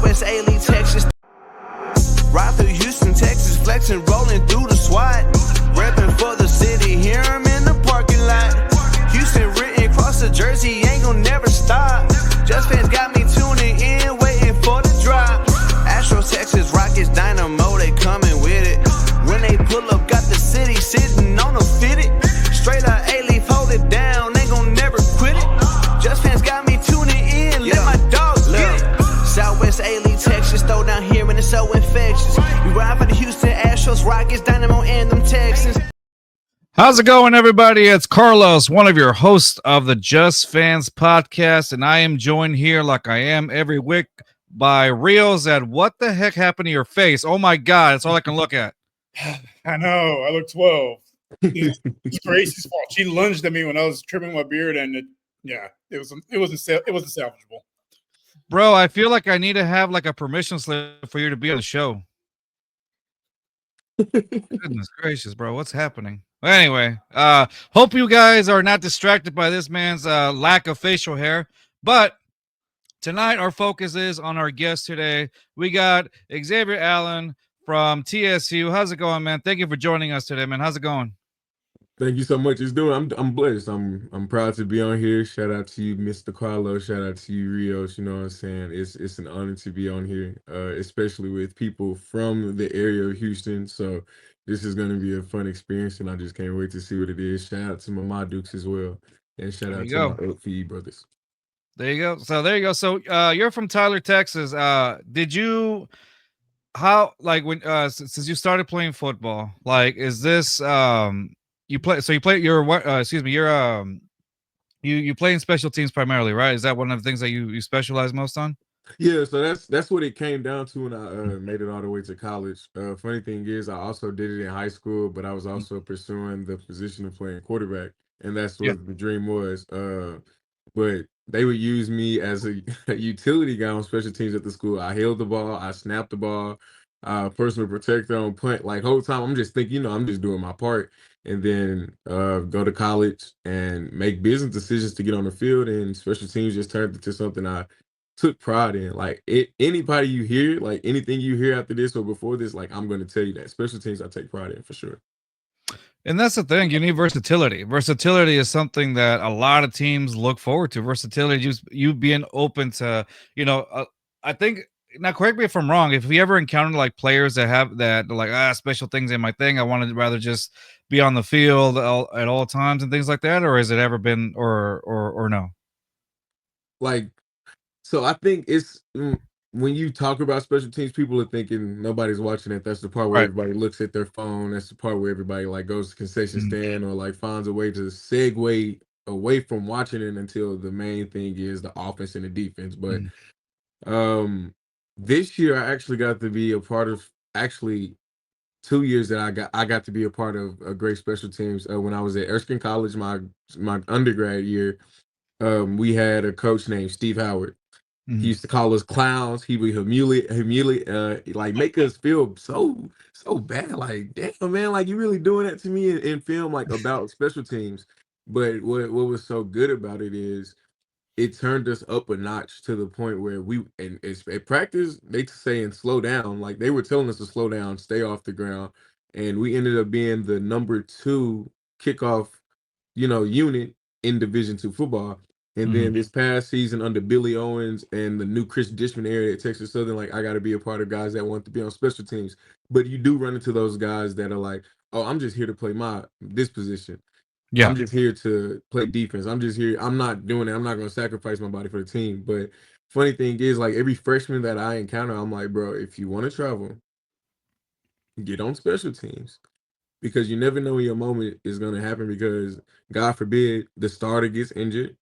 Southwest A-League, Texas. Ride through Houston, Texas, flexing, rolling through the SWAT. Repping for the city, hear 'em in the parking lot. Houston written across the jersey, ain't gon' never stop. Just fans got me tuning in, waiting for the drop. Astros, Texas, Rockets, Dynamo, they coming with it. When they pull up, got the city sitting on a fitted. Straight up A-Leaf, hold it down, ain't gon' never quit it. Just fans got me tuning in, let my dogs get it. Southwest A-League, Texas, throw down here and it's so infectious. We ride for the Houston Astros, Rockets, Dynamo, and them Texans. How's it going, everybody? It's Carlos, one of your hosts of the Just Fans podcast, and I am joined here like I am every week by Rios at What the Heck Happened to Your Face? Oh my God, that's all I can look at. I know, I look 12. It's Gracie's fault. She lunged at me when I was trimming my beard, and it wasn't salvageable. Bro, I feel like I need to have like a permission slip for you to be on the show. Goodness gracious, bro, what's happening? Anyway, hope you guys are not distracted by this man's lack of facial hair. But tonight, our focus is on our guest today. We got Xavier Allen from TSU. How's it going, man? Thank you for joining us today, man. How's it going? Thank you so much. I'm blessed. I'm proud to be on here. Shout out to you, Mr. Carlos. Shout out to you, Rios. You know what I'm saying? It's an honor to be on here, especially with people from the area of Houston. So this is going to be a fun experience, and I just can't wait to see what it is. Shout out to my Dukes as well, and shout out to my OFE brothers. There you go. So you're from Tyler, Texas. Since you started playing football, like, is this you play in special teams primarily, right? Is that one of the things that you specialize most on? Yeah, so that's what it came down to when I made it all the way to college. Funny thing is, I also did it in high school, but I was also pursuing the position of playing quarterback, and that's what the dream was. But they would use me as a utility guy on special teams at the school. I held the ball, I snapped the ball, personal protector on punt. Like, whole time I'm just thinking, I'm just doing my part, and then go to college and make business decisions to get on the field. And special teams just turned into something I took pride in. Like, anybody you hear, like anything you hear after this or before this, like, I'm going to tell you that special teams I take pride in for sure. And that's the thing. You need versatility. Versatility is something that a lot of teams look forward to. Versatility, just you being open to, I think, now correct me if I'm wrong, if we ever encounter like players that have that like, special things in my thing, I wanted to rather just be on the field at all times and things like that, or has it ever been or no? Like, so I think it's when you talk about special teams, people are thinking nobody's watching it. That's the part where everybody looks at their phone. That's the part where everybody like goes to concession stand or like finds a way to segue away from watching it until the main thing is the offense and the defense. But this year I actually got to be a part of 2 years that I got to be a part of a great special teams. When I was at Erskine College, my undergrad year, we had a coach named Steve Howard. He used to call us clowns. He would humiliate, like make us feel so bad. Like, damn, man, like you really doing that to me in film, like about special teams. But what was so good about it is it turned us up a notch to the point where at practice, they saying slow down. Like they were telling us to slow down, stay off the ground. And we ended up being the number 2 kickoff, unit in Division II football. And then this past season under Billy Owens and the new Chris Dishman area at Texas Southern, like I got to be a part of guys that want to be on special teams. But you do run into those guys that are like, oh, I'm just here to play this position. Yeah, I'm just here to play defense. I'm just here. I'm not doing it. I'm not going to sacrifice my body for the team. But funny thing is, like every freshman that I encounter, I'm like, bro, if you want to travel, get on special teams. Because you never know when your moment is going to happen, because God forbid the starter gets injured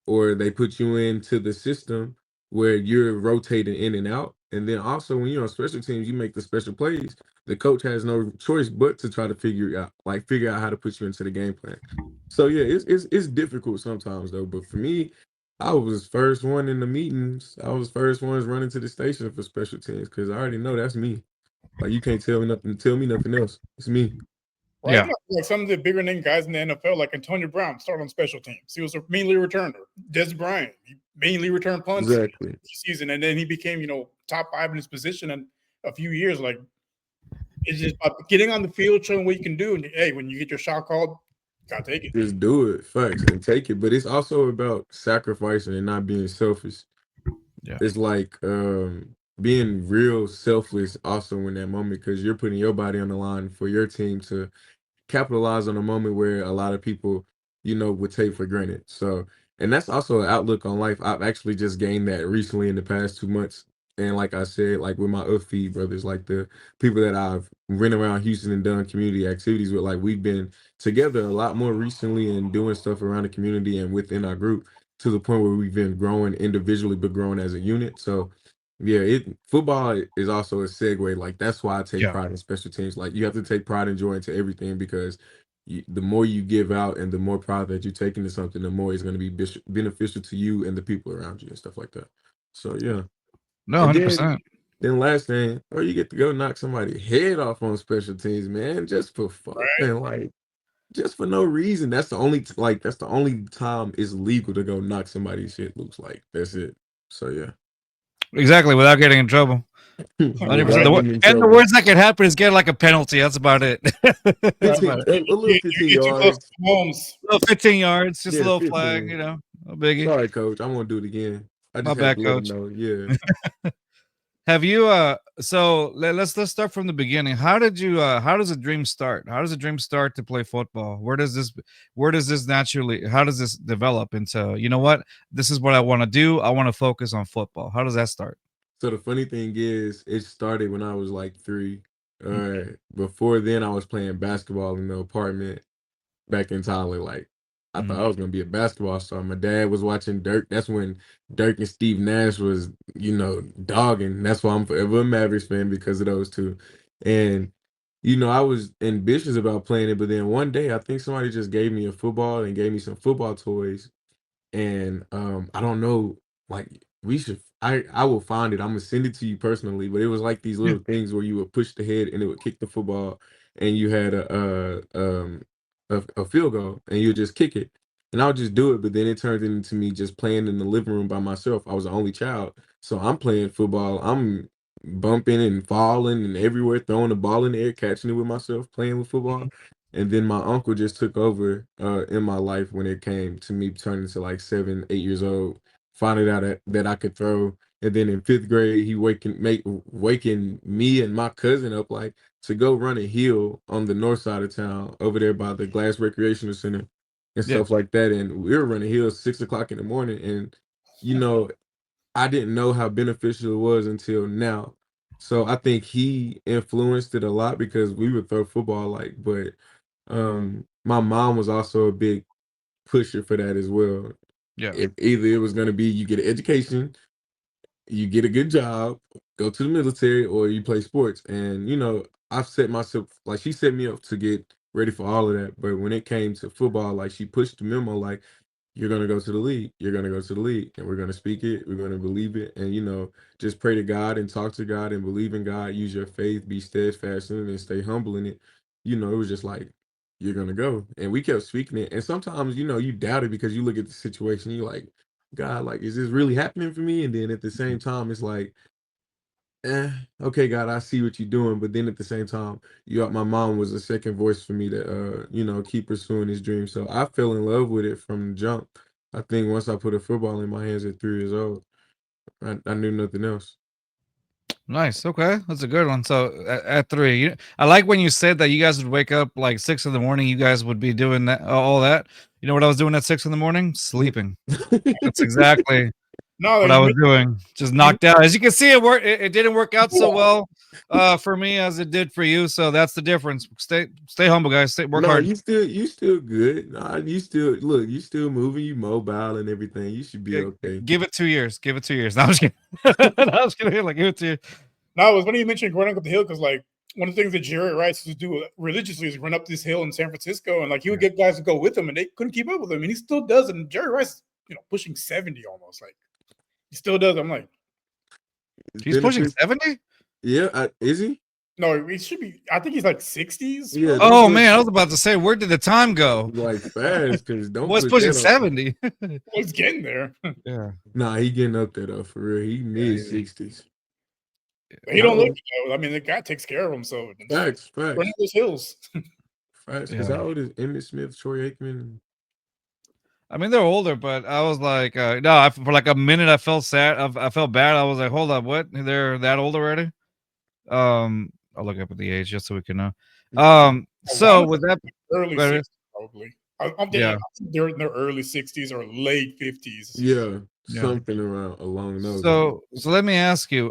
or they put you into the system where you're rotating in and out. And then also when you're on special teams, you make the special plays. The coach has no choice but to try to figure out how to put you into the game plan. So yeah, it's difficult sometimes though. But for me, I was first one in the meetings. I was first ones running to the station for special teams because I already know that's me. Like you can't tell me nothing else. It's me. Well, yeah, like some of the bigger name guys in the NFL, like Antonio Brown, started on special teams. He was a mainly returner. Des Bryant, mainly return punts Exactly. season, and then he became, top 5 in his position in a few years. Like, it's just about getting on the field, showing what you can do, and hey, when you get your shot called, gotta take it. Just do it, facts, and take it. But it's also about sacrificing and not being selfish. Yeah. It's like being real selfless also in that moment because you're putting your body on the line for your team to capitalize on a moment where a lot of people, would take for granted. So, and that's also an outlook on life. I've actually just gained that recently in the past 2 months. And like I said, like with my feed brothers, like the people that I've ran around Houston and done community activities with, like we've been together a lot more recently and doing stuff around the community and within our group to the point where we've been growing individually but growing as a unit. So yeah, football is also a segue. Like that's why I take Yeah. pride in special teams. Like you have to take pride and joy into everything because the more you give out and the more pride that you take into something, the more it's going to be beneficial to you and the people around you and stuff like that. So yeah, No, and 100%. then last thing, or you get to go knock somebody's head off on special teams, man, just for fun, Right. like just for no reason. That's the only that's the only time it's legal to go knock somebody's shit loose. Like that's it. So yeah. Exactly, without getting in trouble. 100%. Without getting in And the trouble. worst that could happen is get like a penalty. That's about it. That's about 15, it. a little You 15 get too close yards. to Holmes. Little 15 yards, just a Yeah, little flag, 15. no biggie. Sorry, coach. I won't do it again. I My just had bad, to let him coach. know. Yeah. Have you so let's start from the beginning. How does a dream start? How does a dream start to play football? Where does this naturally, how does this develop into, you know what? This is what I want to do. I want to focus on football. How does that start? So the funny thing is, it started when I was like 3. Before then, I was playing basketball in the apartment back in Tyler. Like, I thought I was gonna be a basketball star. My dad was watching Dirk. That's when Dirk and Steve Nash was, dogging. That's why I'm forever a Mavericks fan because of those two. And I was ambitious about playing it, but then one day I think somebody just gave me a football and gave me some football toys. And I don't know, like we should I will find it. I'm gonna send it to you personally, but it was like these little things where you would push the head and it would kick the football and you had a field goal and you would just kick it. And I would just do it, but then it turned into me just playing in the living room by myself. I was the only child. So I'm playing football. I'm bumping and falling and everywhere, throwing the ball in the air, catching it with myself, playing with football. And then my uncle just took over in my life when it came to me turning to like 7, 8 years old, finding out that I could throw. And then in 5th grade, he waking me and my cousin up like to go run a hill on the north side of town over there by the Glass Recreational Center and Yeah. stuff like that. And we were running hills 6 o'clock in the morning. And I didn't know how beneficial it was until now. So I think he influenced it a lot because we would throw football but my mom was also a big pusher for that as well. Yeah. If either it was going to be you get an education, you get a good job, go to the military, or you play sports. And I've set myself like she set me up to get ready for all of that. But when it came to football, like she pushed the memo, like you're gonna go to the league, you're gonna go to the league, and we're gonna speak it, we're gonna believe it, and just pray to God and talk to God and believe in God. Use your faith, be steadfast in it, and stay humble in it. It was just like you're gonna go, and we kept speaking it. And sometimes you doubt it because you look at the situation, you're like, God, like, is this really happening for me? And then at the same time, it's like, okay, God, I see what you're doing. But then at the same time, my mom was a second voice for me to, keep pursuing this dream. So I fell in love with it from the jump. I think once I put a football in my hands at 3 years old, I knew nothing else. Nice. Okay, that's a good one. So at 3, I like when you said that you guys would wake up like 6 in the morning. You guys would be doing that, all that. You know what I was doing at 6 in the morning? Sleeping. That's exactly No, what I was doing. Just knocked out. As you can see, it didn't work out so well for me as it did for you. So that's the difference. Stay humble, guys. Work No, hard. you still good. Nah, you still moving, you mobile and everything. You should be okay. Give it 2 years. Give it 2 years. No, I'm just kidding. No, I was kidding. Like, give it 2 years. No, it was funny you mentioned running up the hill because, like, one of the things that Jerry Rice used to do religiously is run up this hill in San Francisco, and like he would get guys to go with him, and they couldn't keep up with him, and he still does. And Jerry Rice, pushing 70 almost, like he still does. I'm like, he's pushing 70. Yeah, is he? No, he should be. I think he's like 60s. Yeah, probably. don't Oh put man, I was about to say, where did the time go? like fast because don't Was put pushing that on. 70. Well, he's getting there. Yeah. Nah, he getting up there though for real. He mid yeah. 60s. He don't look it though. I mean, the guy takes care of himself. Facts, Running facts, those hills. facts. Because Yeah. how old is Emmitt Smith, Troy Aikman? I mean, they're older, but I was like, no, for like a minute, I felt sad. I felt bad. I was like, hold up, what? They're that old already? I'll look up at the age just so we can know. So with that, early go ahead. 60s, probably. I'm thinking Yeah. I think they're in their early 60s or late 50s. Yeah, Yeah. something around along those. So let me ask you,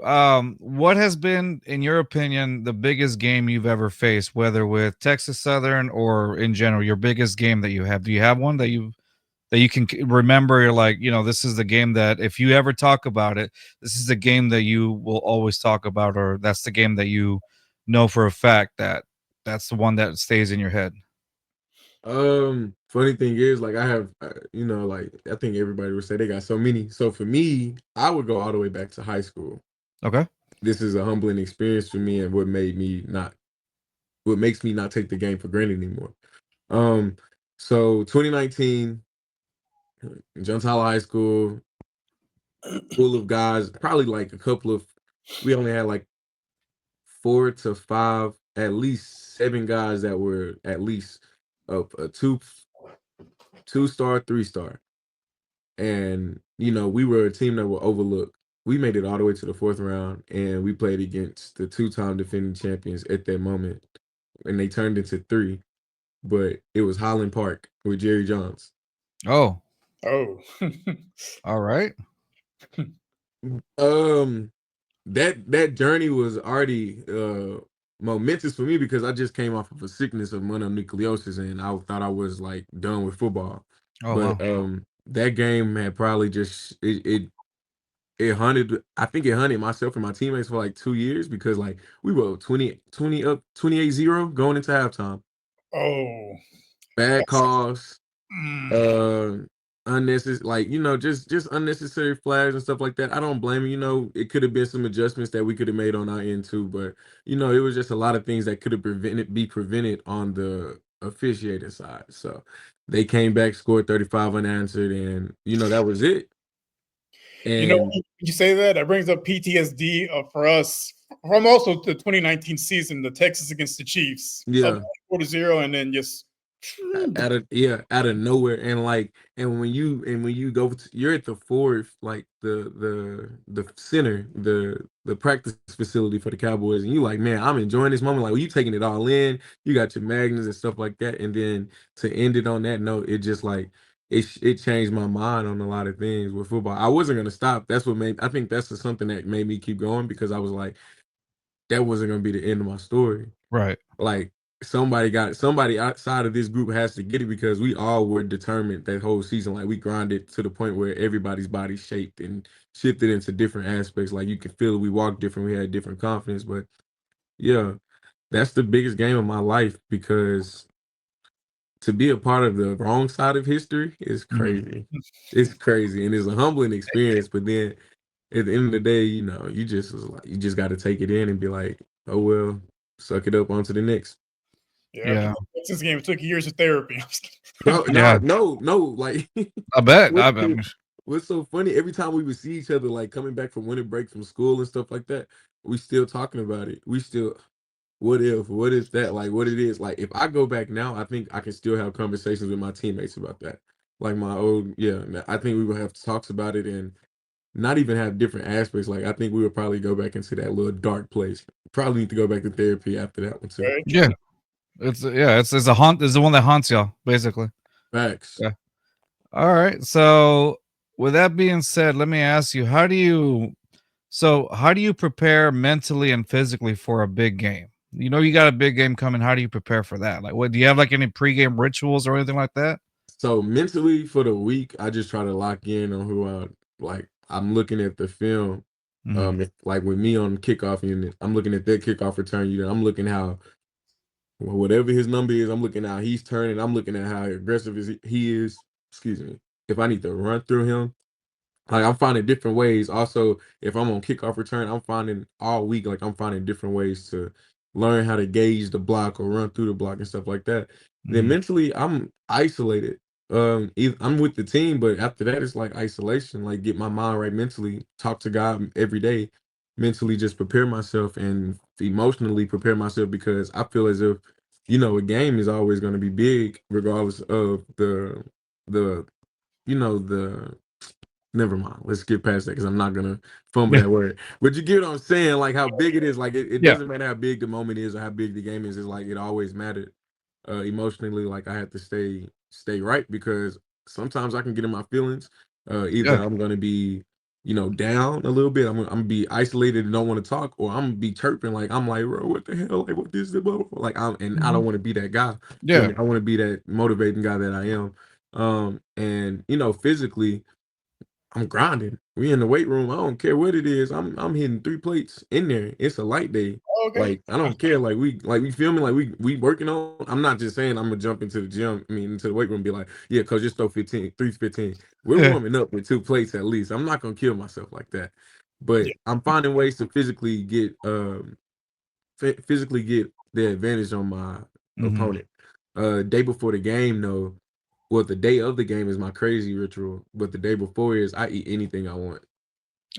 what has been, in your opinion, the biggest game you've ever faced, whether with Texas Southern or in general, your biggest game that you have? Do you have one that you can remember? You're like, this is the game that if you ever talk about it, this is the game that you will always talk about, or that's the game that you know for a fact that that's the one that stays in your head. Funny thing is, like I have, like I think everybody would say they got so many. So for me, I would go all the way back to high school. Okay. This is a humbling experience for me, and what makes me not take the game for granted anymore. So 2019, John Tyler High School, full of guys, probably like we only had like 4 to 5, at least 7 guys that were at least a 2-star, 3-star. And, we were a team that were overlooked. We made it all the way to the 4th round, and we played against the 2-time defending champions at that moment. And they turned into 3, but it was Highland Park with Jerry Johns. Oh, Oh. all right. That journey was already momentous for me because I just came off of a sickness of mononucleosis, and I thought I was like done with football. Oh, But wow. that game had probably just it hunted. I think it hunted myself and my teammates for like 2 years because like we were 20 up 28-0 going into halftime. Oh. Bad calls, Mm. unnecessary, like just unnecessary flags and stuff like that. I don't blame you. It could have been some adjustments that we could have made on our end too, but it was just a lot of things that could have be prevented on the officiating side. So they came back, scored 35 unanswered, and that was it. And When you say that brings up PTSD for us from also the 2019 season, the Texas against the Chiefs. yeah, 4-0, and then just out of nowhere, and when you go you're at the 4th, like the center, the practice facility for the Cowboys, and you like, man, I'm enjoying this moment. Like, when you taking it all in, you got your magnets and stuff like that, and then to end it on that note, it just like it changed my mind on a lot of things with football. I wasn't gonna stop. I think that's something that made me keep going, because I was like, that wasn't gonna be the end of my story. Right. Like, somebody outside of this group has to get it, because we all were determined that whole season. Like, we grinded to the point where everybody's body shaped and shifted into different aspects. Like, you could feel it. We walked different. We had different confidence. But yeah, that's the biggest game of my life, because to be a part of the wrong side of history is crazy. It's crazy, and it's a humbling experience. But then at the end of the day, you just got to take it in and be like, oh well, suck it up, on to the next. Yeah. Texas game took years of therapy. No, Yeah. no. Like, I bet. what's so funny? Every time we would see each other, like coming back from winter break from school and stuff like that, we still talking about it. We still, what is that? Like, what it is? Like, if I go back now, I think I can still have conversations with my teammates about that. Like my old, yeah. I think we would have talks about it, and not even have different aspects. Like, I think we would probably go back into that little dark place. Probably need to go back to therapy after that one too. Yeah. It's a haunt. It's the one that haunts y'all, basically. Facts. Yeah. All right. So with that being said, let me ask you, how do you prepare mentally and physically for a big game? You got a big game coming. How do you prepare for that? Like, what do you have, like any pregame rituals or anything like that? So mentally for the week, I just try to lock in on who I like. I'm looking at the film. Like with me on kickoff unit, I'm looking at that kickoff return unit. I'm looking how whatever his number is, I'm looking how he's turning. I'm looking at how aggressive he is. Excuse me. If I need to run through him, like, I'm finding different ways. Also, if I'm on kickoff return, I'm finding all week, like, I'm finding different ways to learn how to gauge the block or run through the block and stuff like that. Then Mhm. mentally, I'm isolated. I'm with the team, but after that, it's like isolation. Like get my mind right mentally, talk to God every day, mentally just prepare myself and emotionally prepare myself because I feel as if a game is always going to be big regardless of the the never mind. Let's get past that because I'm not gonna fumble Yeah. that word. But you get what I'm saying, like how big it is. Like it Yeah. doesn't matter how big the moment is or how big the game is. It's like it always mattered emotionally. Like I have to stay right because sometimes I can get in my feelings. Either Yeah. I'm gonna be down a little bit. I'm gonna be isolated and don't want to talk, or I'm gonna be chirping like I'm like, bro, what the hell? Like what this? Blah, blah, blah. Like I don't Mhm. want to be that guy. Feel Yeah. me? I want to be that motivating guy that I am. And physically. I'm grinding. We in the weight room. I don't care what it is. I'm hitting 3 plates in there. It's a light day. Oh, okay. Like I don't care. Like we feel me. Like we working on. I'm not just saying I'm gonna jump into the gym. I mean into the weight room. And be like, yeah, coach, just throw 15, 315. We're Yeah. warming up with 2 plates at least. I'm not gonna kill myself like that. But Yeah. I'm finding ways to physically get the advantage on my Mhm. opponent. Day before the game, though. Well, the day of the game is my crazy ritual, but the day before is I eat anything I want.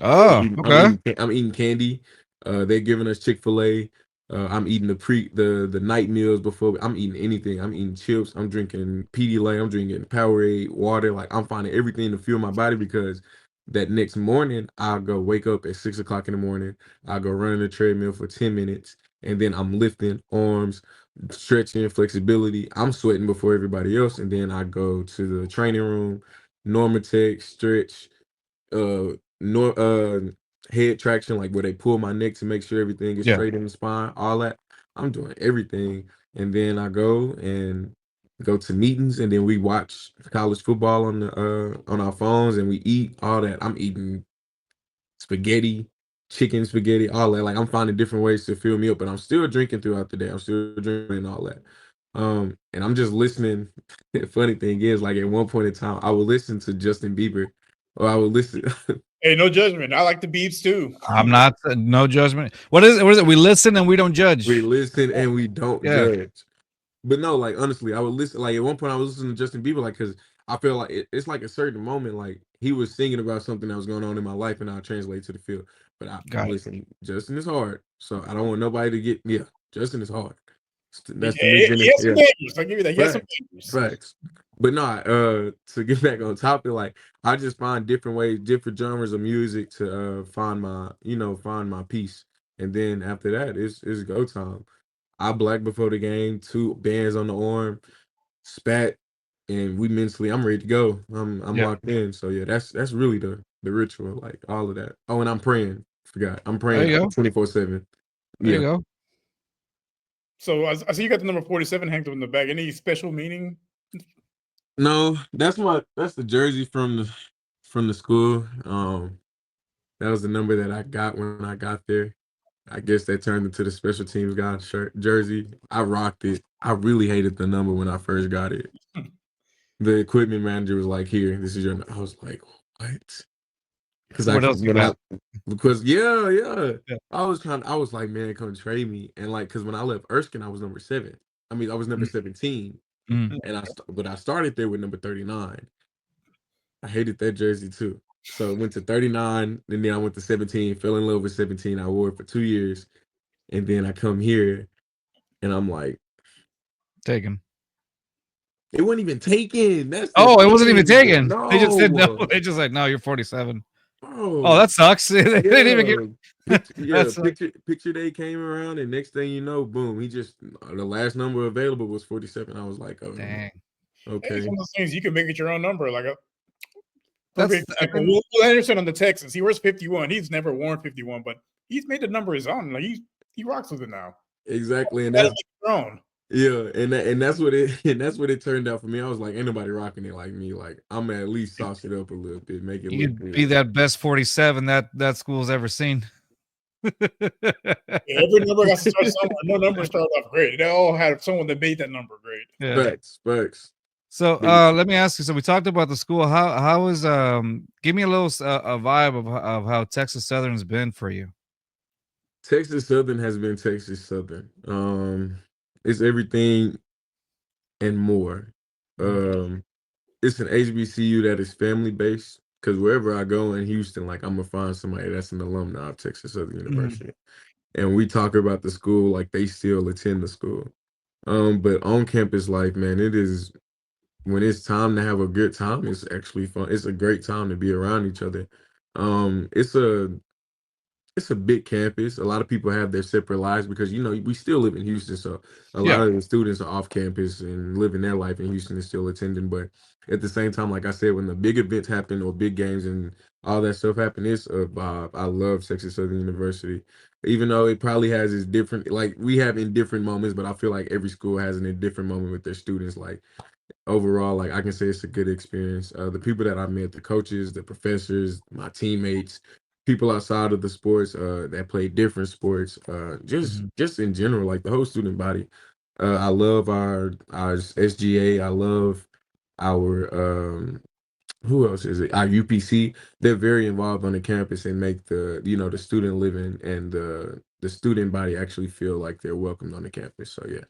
Oh, Oh, okay. I'm eating candy. They're giving us Chick-fil-A. I'm eating the night meals before. I'm eating anything. I'm eating chips. I'm drinking Pedialyte. I'm drinking Powerade, water. Like I'm finding everything to fuel my body because that next morning I'll go wake up at 6 o'clock in the morning. I'll go run on the treadmill for 10 minutes, and then I'm lifting arms, stretching, flexibility. I'm sweating before everybody else, and then I go to the training room, Normatec, stretch, uh nor head traction, like where they pull my neck to make sure everything is Yeah. straight in the spine, all that. I'm doing everything. And then I go to meetings and then we watch college football on our phones and we eat all that. I'm eating spaghetti, chicken spaghetti, all that. Like I'm finding different ways to fill me up, but I'm still drinking throughout the day. I'm still drinking all that. And I'm just listening. The funny thing is, like at one point in time, I would listen to Justin Bieber, or I would listen. hey, no judgment. I like the beats too. I'm not no judgment. What is it? What is it? We listen and we don't We judge. listen and we don't Yeah. judge. But no, like honestly, I would listen. Like at one point, I was listening to Justin Bieber, like because I feel like it's like a certain moment, like he was singing about something that was going on in my life, and I translate to the field. But Got it. listen, Justin is hard, so I don't want nobody to get Justin is hard. He, That's the new he has some generation. bangers. I'll give you that. He has some Facts, bangers. facts. But no, to get back on topic, like I just find different ways, different genres of music to find my peace. And then after that, it's go time. I black before the game, 2 bands on the arm, spat, and we mentally, I'm ready to go. I'm Yeah. locked in. So yeah, that's really the ritual, like all of that. Oh, and I'm praying. Forgot, I'm There praying you go. 24/7. There you Yeah. go. So I see you got the number 47 hanged up in the back. Any special meaning? No, that's the jersey from the school. That was the number that I got when I got there. I guess that turned into the special teams guy shirt jersey. I rocked it. I really hated the number when I first got it. The equipment manager was like, "Here, this is your." I was like, "What?" Because What else you got? yeah. Yeah. I was like, man, come trade me. And like, because when I left Erskine, I was number 7. I mean, I was number Mm, 17, mm. and but I started there with number 39. I hated that jersey too. So I went to 39, and then I went to 17, fell in love with 17. I wore it for 2 years, and then I come here, and I'm like, Taken. it wasn't even taken. That's the Oh, it wasn't even thing. taken. They just said no. No, They just like, no, you're 47. Oh, bro. that sucks. They didn't even Yeah, give. yeah. That's Picture day came around, and next thing you know, boom. He just the last number available was 47. I was like, oh, dang. Hey, it's okay, one of those things you can make it your own number. Like a That's perfect I example. think. Will Anderson on the Texans. He wears 51. He's never worn 51, but he's made the number his own. Like he rocks with it now. exactly. And Gotta that's make it your own. yeah, and that's what it and that's what it turned out for me. I was like, ain't nobody rocking it like me. Like I'm gonna at least sauce it up a little bit, make it You look could be good. that best 47 that school's ever seen. Yeah, every number has to start somewhere. No number started off great. They all had someone that made that number great. Yeah. Facts. So But let me ask you. So we talked about the school. How is give me a little a vibe of how Texas Southern's been for you. Texas Southern has been Texas Southern. It's everything and more. Um, it's an HBCU that is family based because wherever I go in Houston, like I'm gonna find somebody that's an alumni of Texas Southern University, and we talk about the school like they still attend the school. But on campus life, man, it is when it's time to have a good time. It's actually fun. It's a great time to be around each other. It's a big campus. A lot of people have their separate lives because we still live in Houston, so a lot Yeah. of the students are off campus and living their life in Houston and still attending. But at the same time, like I said, when the big events happen or big games and all that stuff happen, it's a vibe. I love Texas Southern University, even though it probably has its different, like we have in different moments, but I feel like every school has an in different moment with their students. Like overall, like I can say it's a good experience. The people that I met, the coaches, the professors, my teammates, people outside of the sports that play different sports, just in general, like the whole student body. I love our SGA. I love our who else is it? Our UPC. They're very involved on the campus and make the student living and the student body actually feel like they're welcomed on the campus. So yeah.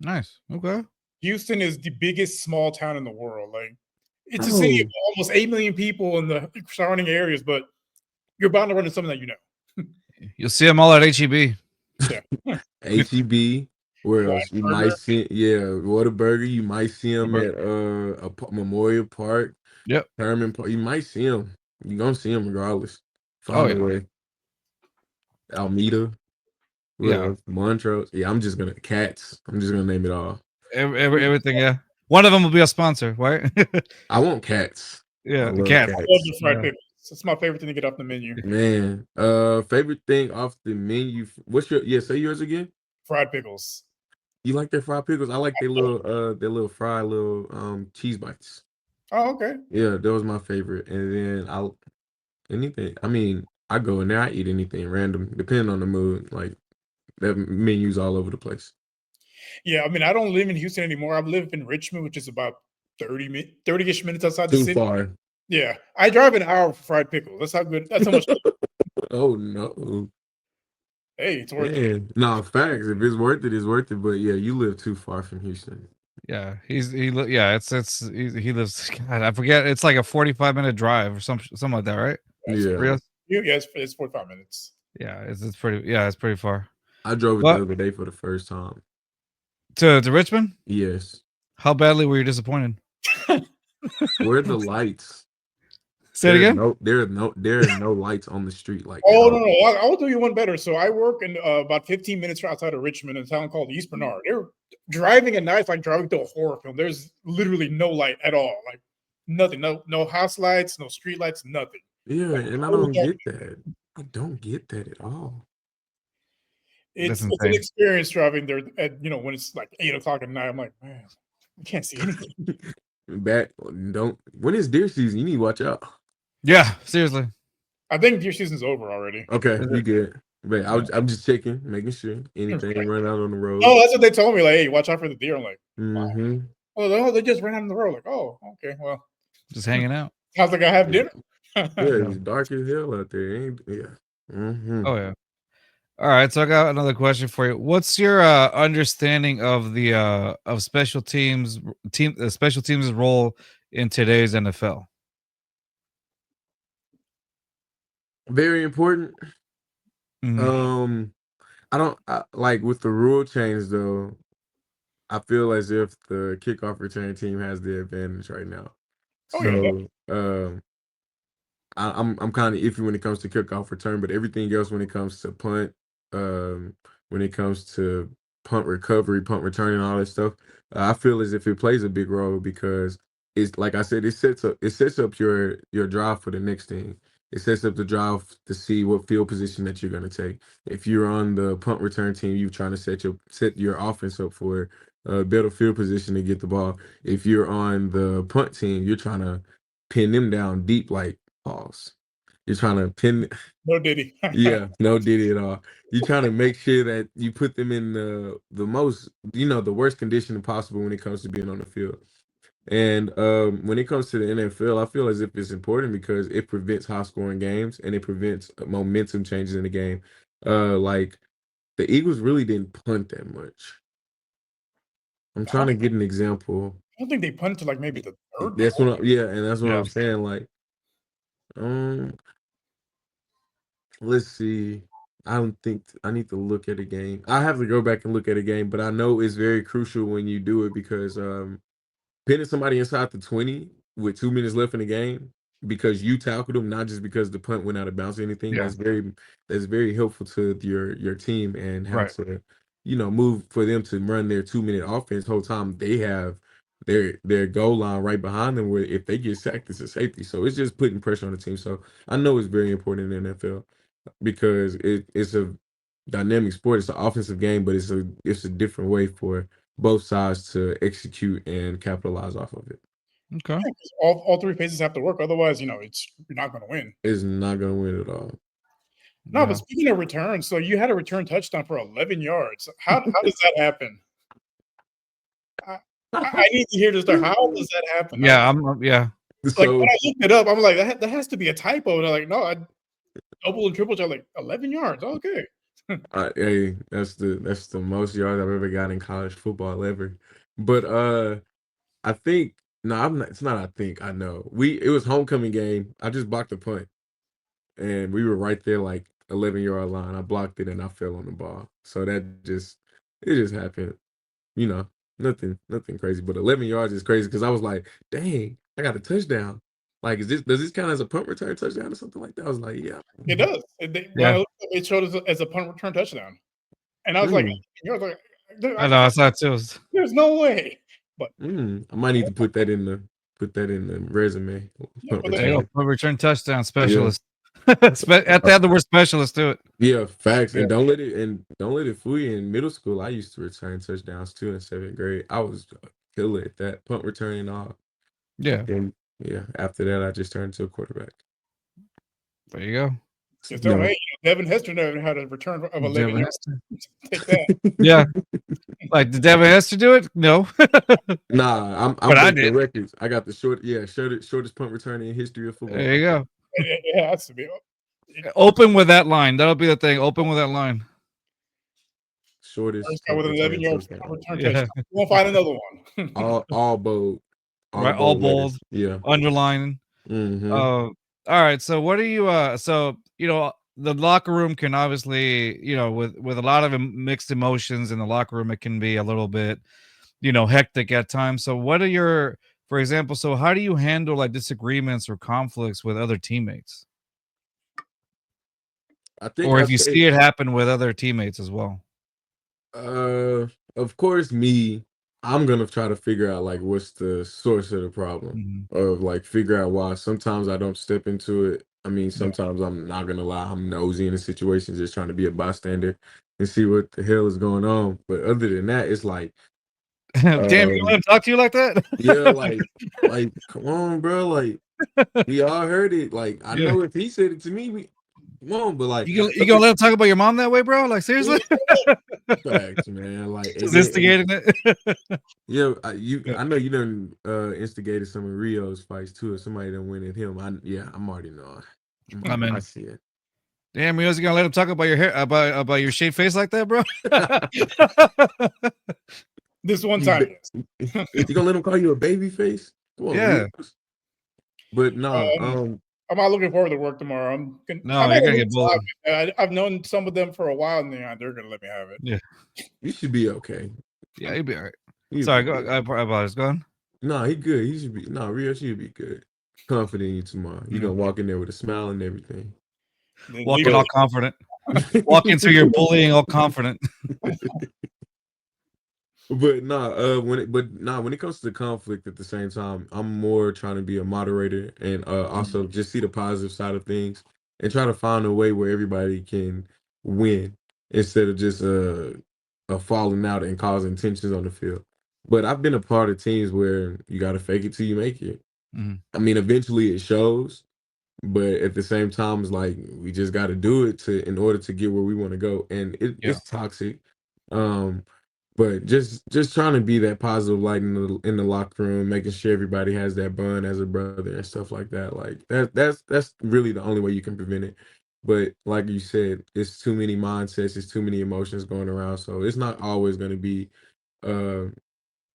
Nice. Okay. Houston is the biggest small town in the world. Like, it's a city of Oh, almost 8 million people in the surrounding areas, but you're bound to run into something that you know. You'll see them all at HEB. Yeah. HEB. Where else? You might Burger. see, yeah, Whataburger. You might see them Whataburger. at Memorial Park, Yep. Herman Park. You might see them. You're gonna see them regardless. Oh Find a yeah. way. Almeida. Where Yeah. else? Montrose. Yeah, I'm just gonna cats. I'm just gonna name it all. Everything. Yeah. One of them will be a sponsor, right? I want cats. I Yeah. The love cat. I love cats. the fried Yeah. pickles. It's my favorite thing to get off the menu. Man. Favorite thing off the menu. What's your say yours again? Fried pickles. You like their fried pickles? I like their little fried little cheese bites. Oh, okay. Yeah, that was my favorite. And then I'll anything. I mean, I go in there, I eat anything random, depending on the mood. Like that menu's all over the place. Yeah, I mean, I don't live in Houston anymore. I live in Richmond, which is about 30-ish minutes outside the Too city. far. Yeah, I drive an hour for fried pickles. That's how good. That's how much. Oh no. Hey, it's worth it. Man. No, facts. If it's worth it, it's worth it. But yeah, you live too far from Houston. Yeah. Yeah. He lives. God, I forget. It's like a 45-minute drive or something like that, right? Yeah. Rios? Yeah, it's 45 minutes. Yeah. It's pretty. Yeah. It's pretty far. I drove it But the other day for the first time. to Richmond, Yes. how badly were you disappointed? Where are the lights? Say it again. There are no lights on the street like Oh at no, all. no, I will do you one better. So I work in about 15 minutes outside of Richmond in a town called East Bernard. They're driving at night, it's like driving to a horror film. There's literally no light at all, like nothing, no house lights, no street lights, nothing. Yeah, Like, and I total don't dark. get that. I don't get that at all. It's That's an insane. experience driving there at when it's like 8 o'clock at night. I'm like, man, I can't see anything. When is deer season? You need to watch out. Yeah. Seriously. I think deer season's over already. Okay, Is you it? good. But I'm just checking, making sure anything Right. run out on the road. Oh, that's what they told me. Like, hey, watch out for the deer. I'm like, Mm-hmm. oh, no, they just ran out on the road. Like, oh, okay, well, Just hanging out. sounds like I have Yeah, dinner. it's dark as hell out there. Yeah. Mm-hmm. Oh yeah. All right, so I got another question for you. What's your understanding of the of special teams role in today's NFL? Very important. Mhm. Like with the rule change though. I feel as if the kickoff return team has the advantage right now. Oh yeah, So I'm kind of iffy when it comes to kickoff return, but everything else when it comes to punt, when it comes to punt recovery, punt return, and all that stuff, I feel as if it plays a big role because it's like I said, it sets up your drive for the next thing. It sets up the drive to see what field position that you're gonna take. If you're on the punt return team, you're trying to set your offense up for a better field position to get the ball. If you're on the punt team, you're trying to pin them down deep like pause. You're trying to pin no Diddy. yeah, no Diddy at all. You're trying to make sure that you put them in the most, the worst condition possible when it comes to being on the field. And when it comes to the NFL, I feel as if it's important because it prevents high scoring games and it prevents momentum changes in the game. Like the Eagles really didn't punt that much. I'm I trying to don't, get an example. I don't think they punted to like maybe the third That's quarter. what yeah, and that's what Yeah. I'm saying. Like, um, let's see. I don't think I need to look at a game. I have to go back and look at a game, but I know it's very crucial when you do it because pinning somebody inside the 20 with 2 minutes left in the game because you tackled them, not just because the punt went out of bounds or anything. Yeah. That's very helpful to your team and how Right. to move for them to run their 2 minute offense whole time they have their goal line right behind them where if they get sacked it's a safety. So it's just putting pressure on the team. So I know it's very important in the NFL because it's a dynamic sport. It's an offensive game, but it's a different way for both sides to execute and capitalize off of it. Okay. Yeah, 'cause all three phases have to work. Otherwise, you're not going to win. It's not gonna win at all. No, but Yeah. speaking of returns, so you had a return touchdown for 11 yards. How does that happen? I, I need to hear this. How does that happen? Yeah. Yeah. Like when So I looked it up, I'm like, that has to be a typo. And they're like, no, I double and triple. I'm like 11 yards. Okay. hey, that's the most yards I've ever got in college football ever. But I think no, I'm not. It's not. I think I know. It was homecoming game. I just blocked the punt, and we were right there, like 11-yard line. I blocked it, and I fell on the ball. So it just happened. You know, nothing crazy. But 11 yards is crazy because I was like, dang, I got a touchdown. Like, does this count as a punt return touchdown or something like that? I was like, yeah. It does. When I Yeah. looked up, it showed as a punt return touchdown. And I was like, Mm, I know. I saw it too. there's no way. But I might need to put that in the resume. yeah, Punt but There you then go. return. Punt return touchdown Yeah. specialist. At the word specialist to it. Yeah, facts. Yeah. And don't let it fool you. In middle school, I used to return touchdowns too in 7th grade. I was a killer at that punt return and all. Yeah. And yeah, after that, I just turned to a quarterback. There you go. just No. hey, Devin Hester never had a return of 11 Devin yards. Hester. Take that. Yeah. Like, did Devin Hester do it? No. Nah, I'm But I breaking did. records. I got the shortest punt return in history of football. There you go. It has to be. Open with that line. That'll be the thing. Open with that line. Shortest First guy punt with an 11 return yards touchdown. return Yeah. touchdown. We'll find another one. All bold. Right. All bold bold. letters. Yeah. Underlining. Mm-hmm. All right. So what are you so the locker room can obviously, with a lot of mixed emotions in the locker room, it can be a little bit, hectic at times. So what are your, for example, so how do you handle like disagreements or conflicts with other teammates? I think Or I if you say see it happen with other teammates as well? Of course, I'm gonna try to figure out like what's the source of the problem, Mhm. or like figure out why. Sometimes I don't step into it. I mean, Yeah. sometimes I'm not gonna lie, I'm nosy in the situation, just trying to be a bystander and see what the hell is going on. But other than that, it's like, Damn, you let um, him talk to you like that? yeah, like, come on, bro, like we all heard it. Like I Yeah. know if he said it to me, come on, but like You gonna let him talk about your mom that way, bro? Like seriously? facts, man. Like Just instigating it. yeah, Yeah. I know you done instigated some of Rio's fights too. If somebody done win at him, I'm already knowing. I I mean, see it. damn, Rio's gonna let him talk about your hair, about your shaved face like that, bro? This one You time. gonna let him call you a baby face? Come on, Yeah. Rios. But no, I'm not looking forward to work tomorrow. No, I'm you're not gonna get bullied. I've known some of them for a while, and they're gonna let me have it. Yeah. you should be okay. Yeah, you'll be all right. You'll Sorry, be go. good. I apologize. Go on. No, he good. He should be. No, Rios should be good. Confident in you tomorrow. You're Yeah. gonna walk in there with a smile and everything. Then Walking leave all it- confident. Walk into your bullying all confident. But when it comes to the conflict at the same time, I'm more trying to be a moderator and also just see the positive side of things and try to find a way where everybody can win instead of just a falling out and causing tensions on the field. But I've been a part of teams where you got to fake it till you make it. Mhm. I mean, eventually it shows, but at the same time, it's like we just got to do it in order to get where we want to go, and Yeah. it's toxic. Um, but just trying to be that positive light in the locker room, making sure everybody has that bond as a brother and stuff like that. Like that's really the only way you can prevent it. But like you said, it's too many mindsets, it's too many emotions going around. So it's not always going to be uh,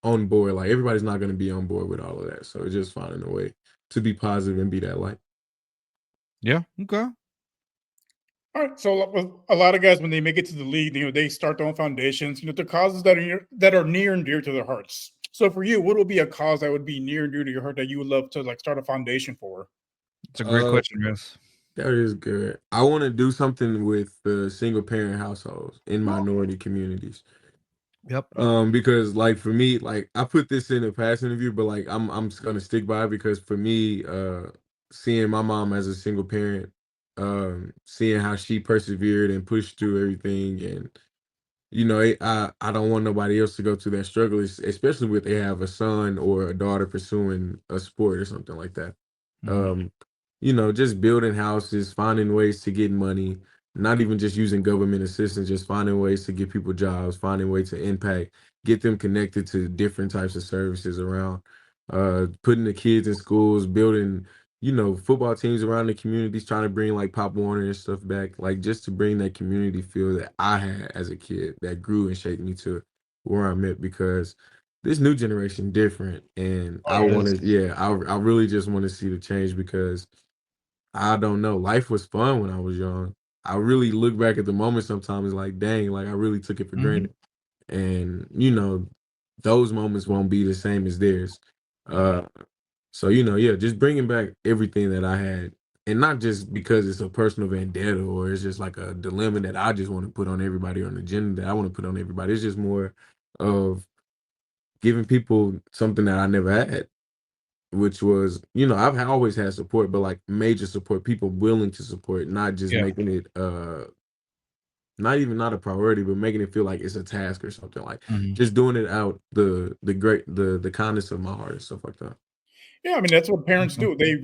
on board. Like everybody's not going to be on board with all of that. So it's just finding a way to be positive and be that light. Yeah. Okay. All right. So a lot of guys, when they make it to the league, they start their own foundations. The causes that are near and dear to their hearts. So for you, what would be a cause that would be near and dear to your heart that you would love to like start a foundation for? It's a great Uh, question, Chris. that is good. I want to do something with the single parent households in minority communities. Yep. Because like for me, like I put this in a past interview, but like I'm just gonna stick by it because for me, seeing my mom as a single parent, seeing how she persevered and pushed through everything, and I don't want nobody else to go through that struggle, especially if they have a son or a daughter pursuing a sport or something like that. Mhm. Um, just building houses, finding ways to get money, not even just using government assistance, just finding ways to get people jobs, finding ways to impact, get them connected to different types of services around, putting the kids in schools, building, football teams around the communities, trying to bring like Pop Warner and stuff back, like just to bring that community feel that I had as a kid that grew and shaped me to where I'm at because this new generation different and Oh, I yeah. want to I really just want to see the change because I don't know, life was fun when I was young. I really look back at the moment sometimes like dang, like I really took it for Mhm. granted, and those moments won't be the same as theirs. uh so yeah, just bringing back everything that I had, and not just because it's a personal vendetta or it's just like a dilemma that I just want to put on everybody on the agenda that I want to put on everybody. It's just more of giving people something that I never had, which was, I've always had support, but like major support, people willing to support, not just Yeah. making it not a priority, but making it feel like it's a task or something. Like Mhm. just doing it out the kindness of my heart and stuff like that. Yeah, I mean that's what parents Okay. do. They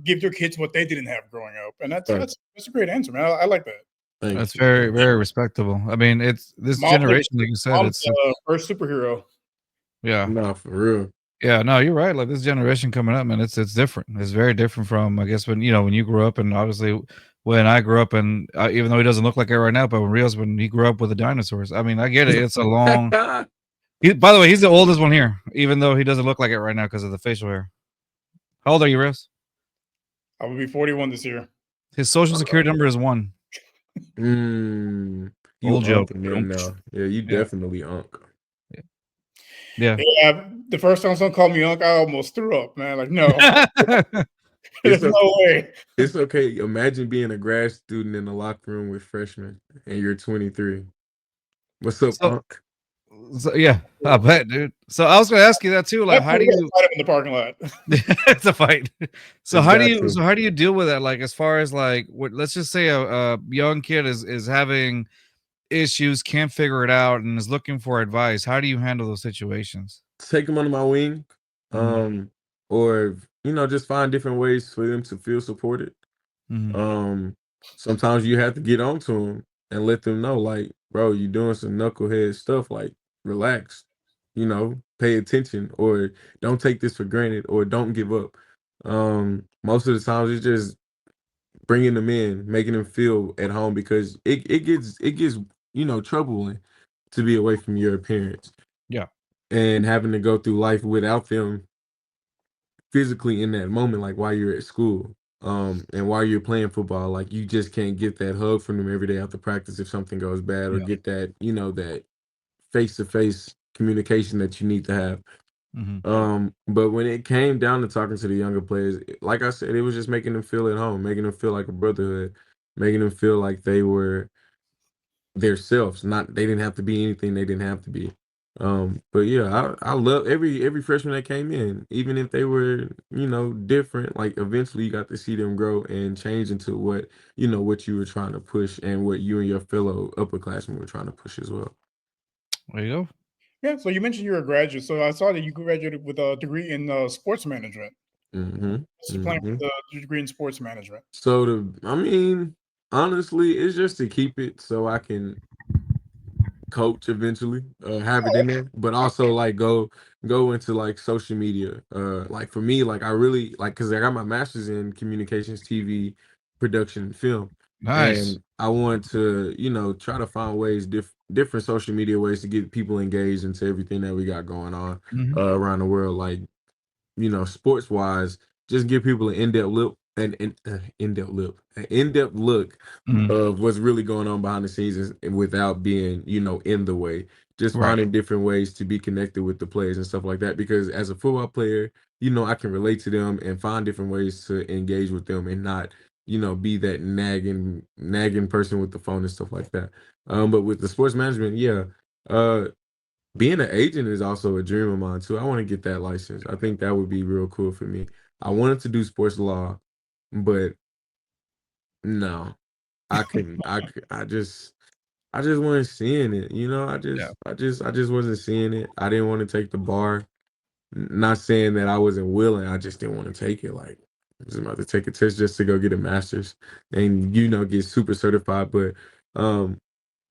give their kids what they didn't have growing up, and that's Right. that's a great answer, man. I like that. Thank That's you. very, very respectable. I mean, it's this Mom's like generation, like you said, mom's it's first superhero. yeah. No, for real. Yeah, no, you're right. Like this generation coming up, man, it's different. It's very different from I guess when you grew up, and obviously when I grew up, and even though he doesn't look like it right now, but when he grew up with the dinosaurs, I mean, I get it. It's a long. By the way, he's the oldest one here, even though he doesn't look like it right now because of the facial hair. How old are you, Rios? I will be 41 this year. His social security number is 1. Mm, you Old joke. unk man now. Yeah, you Yeah, definitely unk. yeah. Yeah, the first time someone called me uncle, I almost threw up, man. Like, no, It's there's okay. no way. It's okay. Imagine being a grad student in the locker room with freshmen and you're 23. What's up, so, unk? so yeah, I bet, dude. So I was gonna ask you that too. Like, That's how what do we got you? fight up in the parking lot. It's a fight. So It's how do got you? to. So how do you deal with that? Like, as far as like, what? Let's just say a young kid is having issues, can't figure it out, and is looking for advice. How do you handle those situations? Take them under my wing, Hmm. um, or just find different ways for them to feel supported. Hmm. Um, Sometimes you have to get on to them and let them know, like, bro, you doing some knucklehead stuff. Like, relax, pay attention, or don't take this for granted, or don't give up. Most of the times it's just bringing them in, making them feel at home because it gets troubling to be away from your parents Yeah. and having to go through life without them physically in that moment, like while you're at school, and while you're playing football, like you just can't get that hug from them every day after practice if something goes bad, or Yeah. get that that face to face communication that you need to have. Hmm. But when it came down to talking to the younger players, like I said, it was just making them feel at home, making them feel like a brotherhood, making them feel like they were their selves. Not they didn't have to be anything they didn't have to be. But yeah, I love every freshman that came in, even if they were, different, like eventually you got to see them grow and change into what you were trying to push and what you and your fellow upperclassmen were trying to push as well. There you go. Yeah, so you mentioned you're a graduate. So I saw that you graduated with a degree in sports management. hmm What's your plan hmm for the degree in sports management? So I mean, honestly, it's just to keep it so I can coach eventually, have it in there, but also like go into like social media. Like for me, like I really like because I got my master's in communications, TV, production and film. Nice. And I want to, try to find ways, different social media ways to get people engaged into everything that we got going on Mhm. around the world. Like, sports wise, just give people an in-depth look, an in-depth look Mhm. of what's really going on behind the scenes and without being, in the way. Just Right. finding different ways to be connected with the players and stuff like that. Because as a football player, I can relate to them and find different ways to engage with them and not, be that nagging person with the phone and stuff like that. But with the sports management, yeah. Being an agent is also a dream of mine too. I want to get that license. I think that would be real cool for me. I wanted to do sports law, but no, I couldn't. I just wasn't seeing it. Yeah. I just wasn't seeing it. I didn't want to take the bar. Not saying that I wasn't willing. I just didn't want to take it. Like I was about to take a test just to go get a master's and get super certified. But um,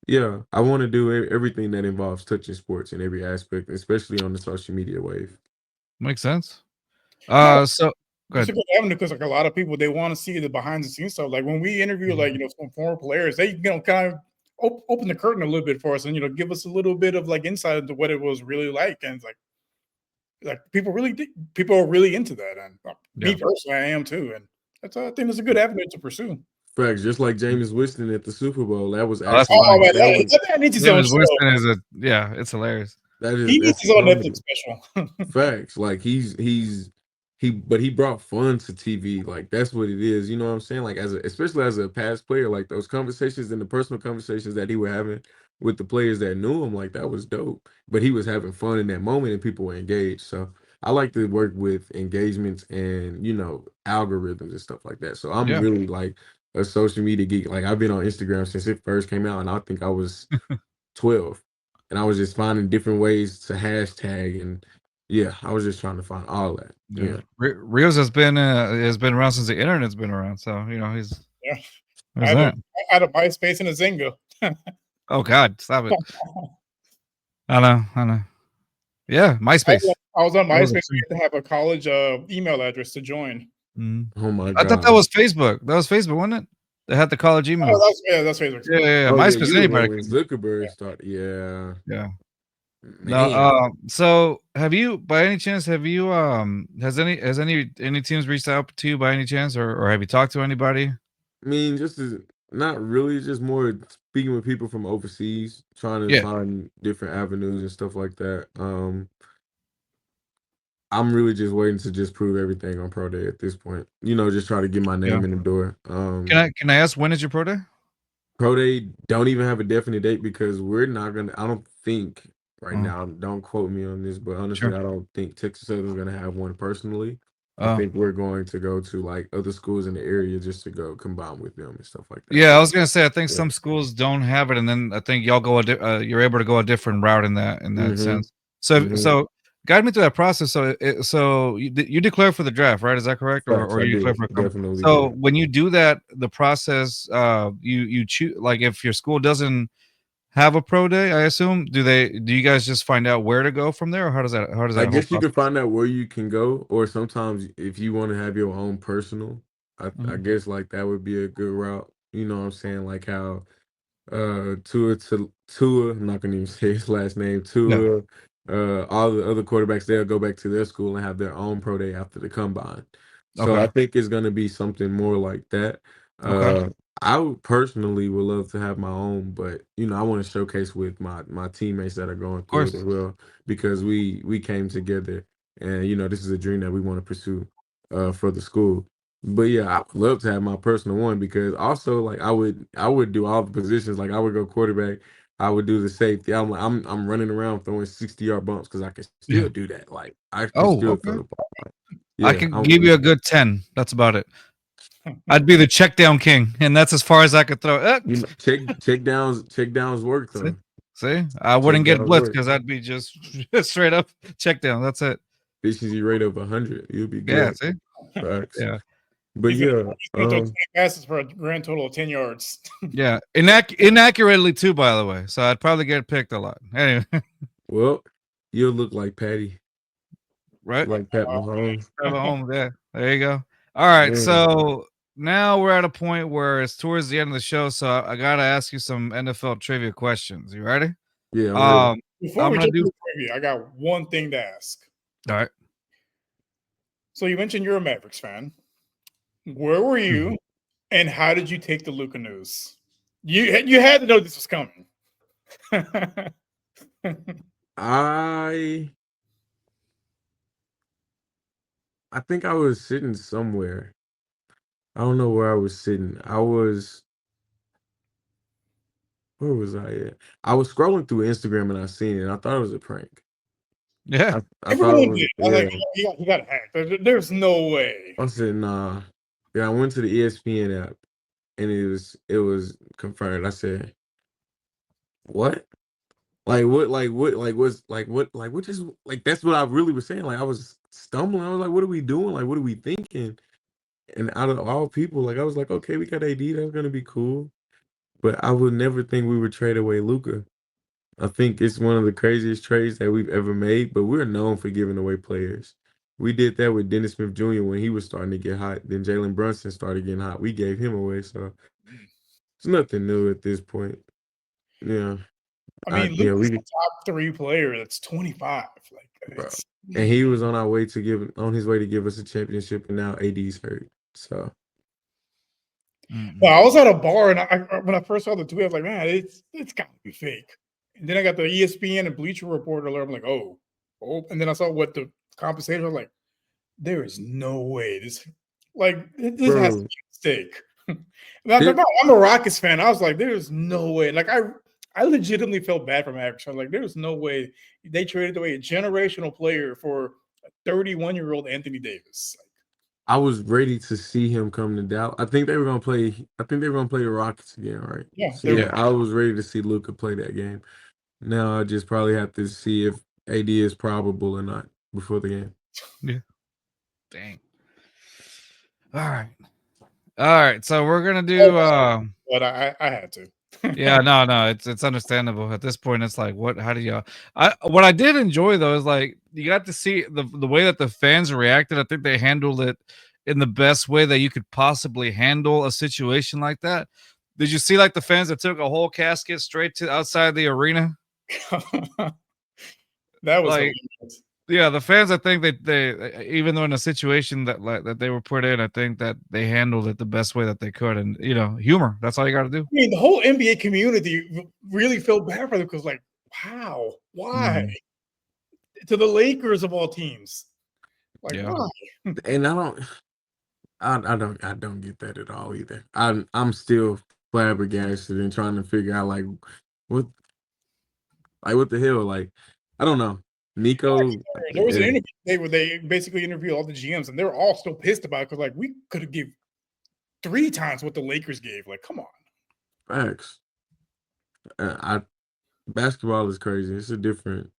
yeah, I want to do everything that involves touching sports in every aspect, especially on the social media wave. Makes sense. No, So go it's a ahead. good avenue because like a lot of people they want to see the behind the scenes stuff. Like when we interview like some former players, they kind of open the curtain a little bit for us and give us a little bit of like insight into what it was really like. And it's like people are really into that. And me Yeah. personally, I am too. And I think it's a good avenue to pursue. Facts, just like Jameis Winston at the Super Bowl. That was Oh, that's actually Oh funny. man, that was that needs his own James show. Winston is it's hilarious. He needs that's his own comedy. Netflix special. Facts. Like but he brought fun to TV. Like that's what it is. You know what I'm saying? Like especially as a past player, like those conversations and the personal conversations that he was having with the players that knew him, like that was dope. But he was having fun in that moment and people were engaged. So I like to work with engagements and algorithms and stuff like that. So I'm Yeah. really like a social media geek. Like I've been on Instagram since it first came out, and I think I was 12, and I was just finding different ways to hashtag, and yeah, I was just trying to find all that. Yeah. Yeah. Rios has been around since the internet's been around. So he's Yeah, there's that. I had a MySpace and a Zynga. Oh God, stop it. I know. Yeah, MySpace. I was on That was a MySpace. You thing. had to have a college email address to join. Mhm. Oh my I thought that god. was Facebook. That was Facebook, wasn't it? They had the college Oh, email. that's Facebook. Yeah. Oh yeah, MySpace, you remember anybody when could. Zuckerberg started? Yeah, Yeah. No, man. so have you by any chance has any teams reached out to you by any chance or have you talked to anybody? I mean, just as not really, just more speaking with people from overseas, trying to Yeah. find different avenues and stuff like that. I'm really just waiting to just prove everything on Pro Day at this point. Just try to get my Yeah. name in the door. Can I ask when is your pro day? Pro Day don't even have a definite date because we're not gonna. I don't think right Oh, now. Don't quote me on this, but honestly, sure. I don't think Texas Southern's gonna have one personally. I Oh. think we're going to go to like other schools in the area just to go combine with them and stuff like that. Yeah, I So was gonna say I think yeah. some schools don't have it, and then I think y'all go you're able to go a different route in that Mm-hmm. sense. So Mm-hmm. guide me through that process. So you declare for the draft, right? Is that correct, or Facts. or I you declare did. for a Definitely So did. when you do that, the process, you choose like if your school doesn't have a pro day, I assume. Do you guys just find out where to go from there, or how does I that whole guess you process? can find out where you can go, or sometimes if you want to have your own personal, I Mhm. guess like that would be a good route. You know what I'm saying? Like how Tua, I'm not gonna even say his last name, Yeah. Tua, all the other quarterbacks, they'll go back to their school and have their own pro day after the combine. So I Okay. think it's gonna be something more like that. Okay. Uh, I would personally would love to have my own, but I want to showcase with my teammates that are going Of through it course. as well because we came together and this is a dream that we want to pursue for the school. But yeah, I would love to have my personal one because also like I would do all the positions. Like I would go quarterback, I would do the safety. I'm running around throwing 60-yard bumps because I can Yeah. still do that. Like I can Oh, still throw okay. the ball. Like, I yeah, can give you a good 10. That's about it. I'd be the check down king, and that's as far as I could throw. check downs work See, though. see, I Check wouldn't get downs blitzed work. because I'd be just straight up check down. That's it. Efficiency rate of 100. You'll be Yeah, good. see, Facts. yeah, But He's gonna yeah, throw 20 passes for a grand total of 10 yards. yeah. Inaccurately too, by the way. So I'd probably get picked a lot. Anyway, well, you'll look like Patty, right? like Pat Oh, Mahomes. Have a home there. There you go. All right. Yeah. So now we're at a point where it's towards the end of the show, so I gotta ask you some NFL trivia questions. You ready? Yeah, I'm ready. Before I'm we gonna jump do. into trivia, I got one thing to ask. All right. So you mentioned you're a Mavericks fan. Where were you, and how did you take the Luka news? You had to know this was coming. I think I was sitting somewhere. I don't know where I was sitting. Where was I at? I was scrolling through Instagram and I seen it. And I thought it was a prank. Yeah. I thought it Everyone was, did. I was like, he got hacked. There's no way. I said, nah. Yeah, I went to the ESPN app and it was confirmed. I said, what? What just like that's what I really was saying. Like I was stumbling. I was like, what are we doing? Like, what are we thinking? And out of all people, like I was like, okay, we got AD, that's gonna be cool. But I would never think we would trade away Luka. I think it's one of the craziest trades that we've ever made, but we're known for giving away players. We did that with Dennis Smith Jr. when he was starting to get hot. Then Jalen Brunson started getting hot. We gave him away, so it's nothing new at this point. Yeah. I mean, Yeah, Luka's the top 3 player that's 25. Like, bro. And he was on his way to give us a championship, and now AD's hurt. So well, I was at a bar, and when I first saw the tweet, I was like, man, it's got to be fake. And then I got the ESPN and Bleacher Report alert. I'm like, oh. And then I saw what the compensation was like. There is no way this has to be a mistake. I'm a Rockets fan. I was like, there's no way. Like I legitimately felt bad for Mavericks. I was like, there's no way they traded away a generational player for a 31-year-old Anthony Davis. I was ready to see him come to Dallas. I think they were gonna play the Rockets again, right? Yeah. So, yeah, I was ready to see Luka play that game. Now I just probably have to see if AD is probable or not before the game. Yeah. Dang. All right. So we're gonna do. But I had to. Yeah, no, it's understandable. At this point, it's like, what? How do you? What I did enjoy though is like you got to see the way that the fans reacted. I think they handled it in the best way that you could possibly handle a situation like that. Did you see like the fans that took a whole casket straight to outside the arena? That was like, hilarious. Yeah, the fans. I think they even though in a situation that they were put in, I think that they handled it the best way that they could, and humor. That's all you got to do. I mean, the whole NBA community really felt bad for them because, like, wow, why? To the Lakers of all teams, like, why? And I don't get that at all either. I'm still flabbergasted and trying to figure out what the hell. Like, I don't know. Nico, there was an interview today where they basically interviewed all the GMs, and they're all still pissed about it because, like, we could have given 3 times what the Lakers gave. Like, come on. Facts. Basketball is crazy. It's a different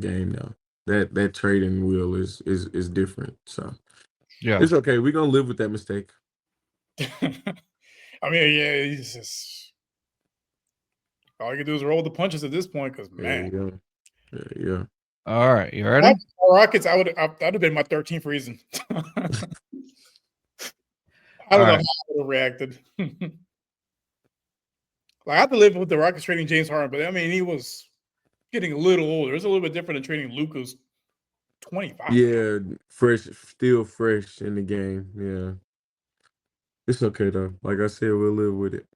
game now. That trading wheel is different. So yeah, it's okay. We're gonna live with that mistake. I mean, yeah, it's just all you can do is roll the punches at this point because, man. Yeah. All right, you ready? Rockets, that would have been my 13th reason. I don't know how I would have reacted. I have to live with the Rockets trading James Harden, but I mean, he was getting a little older. It's a little bit different than trading Luka's 25. Yeah, still fresh in the game. Yeah. It's okay though. Like I said, we'll live with it.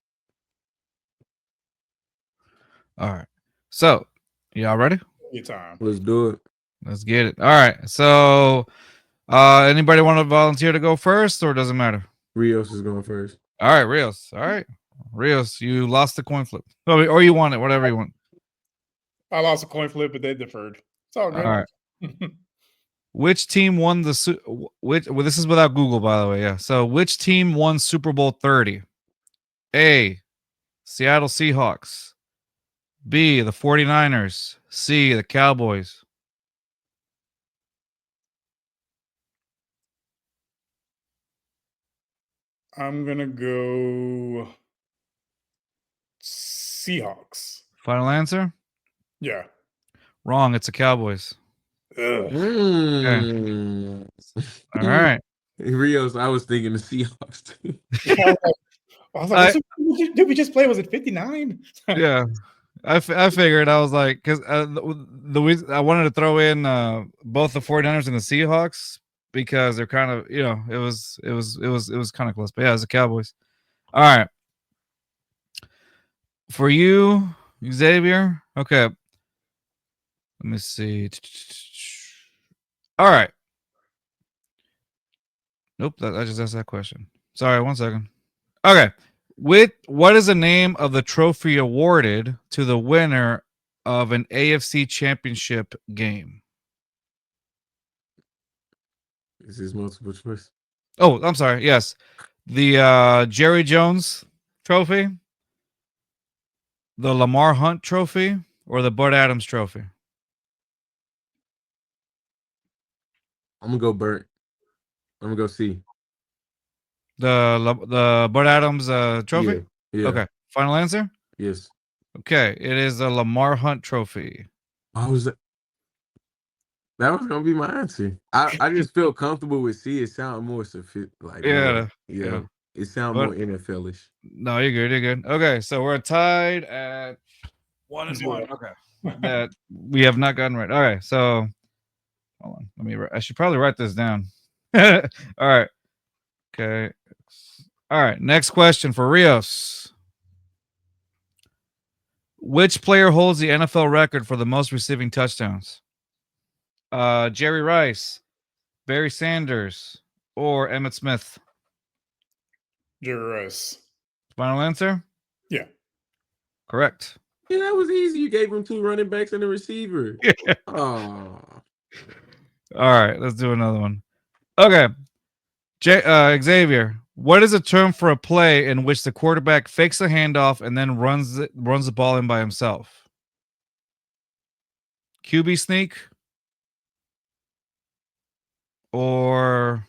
All right. So, y'all ready? Your time. Let's do it. Let's get it. All right. So, anybody want to volunteer to go first, or does it matter? Rios is going first. All right, Rios. All right, Rios, you lost the coin flip, or you won it, whatever you want. I lost a coin flip, but they deferred. It's all good. All right. Which team won the well, this is without Google, by the way. Yeah. So, which team won Super Bowl 30? A, Seattle Seahawks. B, the 49ers. C, the Cowboys. I'm going to go Seahawks. Final answer? Yeah. Wrong. It's the Cowboys. Ugh. Okay. All right. Rios, I was thinking the Seahawks too. Yeah, I was like, did we just play? Was it 59? Yeah, I figured. I was like, because I wanted to throw in both the 49ers and the Seahawks because they're kind of, it was kind of close. But yeah, it's the Cowboys. All right, for you, Xavier. Okay, let me see. All right. Nope, I just asked that question. Sorry, 1 second. Okay. What is the name of the trophy awarded to the winner of an AFC championship game? This is multiple choice. Oh, I'm sorry. Yes. The Jerry Jones trophy, the Lamar Hunt trophy, or the Bud Adams trophy? I'm gonna go Burt. I'm gonna go C. The Bud Adams trophy? Yeah. Yeah. Okay. Final answer? Yes. Okay. It is the Lamar Hunt trophy. Why was that? That was gonna be my answer. I just feel comfortable with C. It sounds more Yeah. yeah. It sounds more NFL-ish. No, you're good. You're good. Okay, so we're tied at 1-1. Okay, that we have not gotten right. All right, so hold on. I should probably write this down. All right. Okay. All right. Next question for Rios. Which player holds the NFL record for the most receiving touchdowns? Jerry Rice, Barry Sanders, or Emmitt Smith? Jerry Rice. Final answer? Yeah. Correct. Yeah, that was easy. You gave him 2 running backs and a receiver. Yeah. Oh. All right, let's do another one. Okay. Xavier, what is a term for a play in which the quarterback fakes a handoff and then runs the ball in by himself? QB sneak or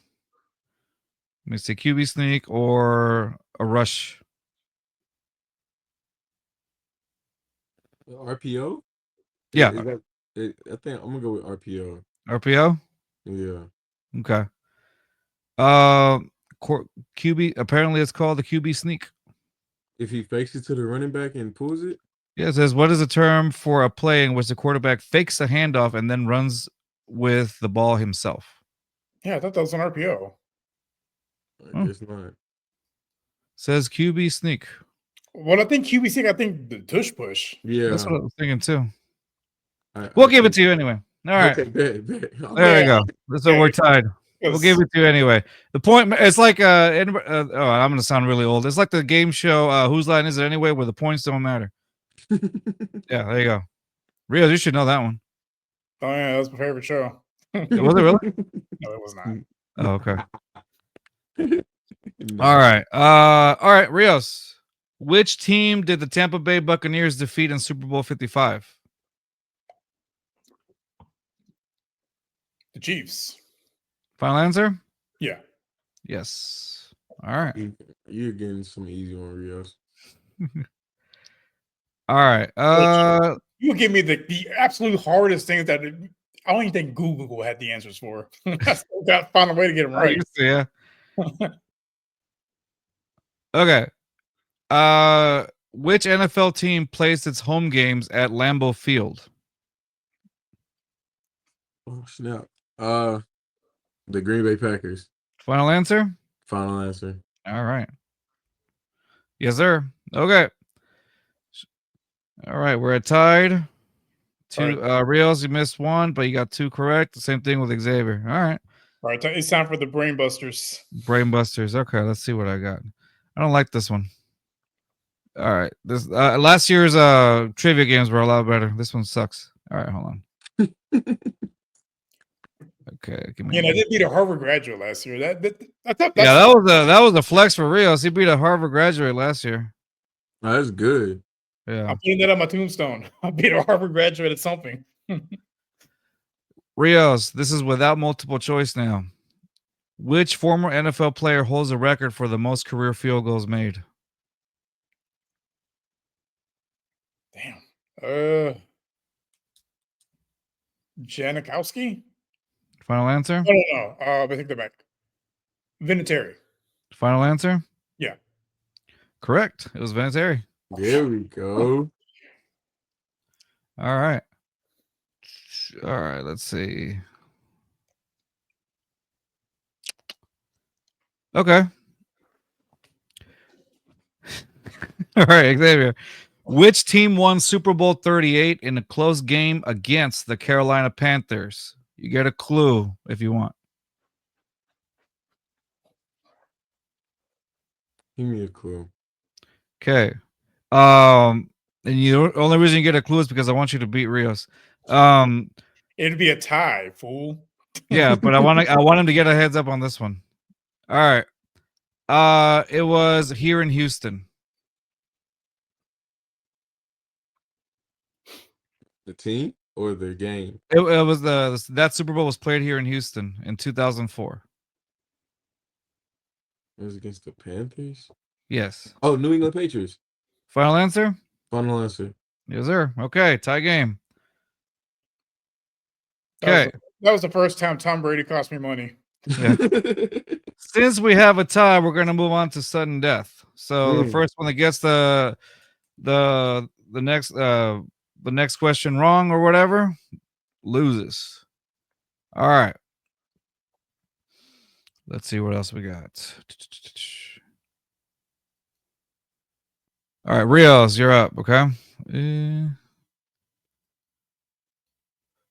let me see, QB sneak or a rush? RPO? Yeah. I think I'm gonna go with RPO. RPO? Yeah. Okay. QB, apparently it's called the QB sneak. If he fakes it to the running back and pulls it? Yeah, it says, what is a term for a play in which the quarterback fakes a handoff and then runs with the ball himself? Yeah, I thought that was an RPO. I guess not. Says QB sneak. Well, I think QB6, I think the tush push. Yeah. That's what I was thinking too. We'll give it to you anyway. All right. Okay, bet. There you go. So we're tied. We'll give it to you anyway. The point, it's like I'm going to sound really old. It's like the game show, Whose Line Is It Anyway, where the points don't matter. Yeah, there you go. Rios, you should know that one. Oh, yeah, that was my favorite show. Was it really? No, it was not. Oh, okay. All right, Rios. Which team did the Tampa Bay Buccaneers defeat in Super Bowl 55? The Chiefs. Final answer? Yeah. Yes. All right. You're getting some easy one, Rios. All right. You give me the absolute hardest things that I don't even think Google had the answers for. I still got to find a way to get them right. Yeah. Okay. Which NFL team plays its home games at Lambeau Field? Oh snap! The Green Bay Packers. Final answer? Final answer. All right. Yes, sir. Okay. All right, we're tied. Two. Rios, you missed one, but you got 2 correct. The same thing with Xavier. All right. All right, it's time for the Brain Busters. Brain Busters. Okay, let's see what I got. I don't like this one. All right. This last year's trivia games were a lot better. This one sucks. All right, hold on. Okay, give me. I did beat a Harvard graduate last year. That was a flex for Rios. He beat a Harvard graduate last year. Oh, that's good. Yeah, I'm putting that on my tombstone. I beat a Harvard graduate at something. Rios, this is without multiple choice now. Which former NFL player holds a record for the most career field goals made? Damn. Janikowski? Final answer? No. I take that back. Vinatieri. Final answer? Yeah. Correct. It was Vinatieri. There we go. All right. All right. Let's see. Okay. All right, Xavier. Which team won Super Bowl 38 in a close game against the Carolina Panthers? You get a clue if you want. Give me a clue. Okay. And the only reason you get a clue is because I want you to beat Rios. It'd be a tie, fool. Yeah, but I want him to get a heads up on this one. All right. It was here in Houston. The team or the game? It was that Super Bowl was played here in Houston in 2004. It was against the Panthers. Yes. Oh, New England Patriots. Final answer? Final answer. Yes, sir. Okay, tie game. That Okay. was the first time Tom Brady cost me money. Yeah. Since we have a tie, we're gonna move on to sudden death. So the first one that gets the next question wrong or whatever loses. All right. Let's see what else we got. All right, Rios, you're up. Okay.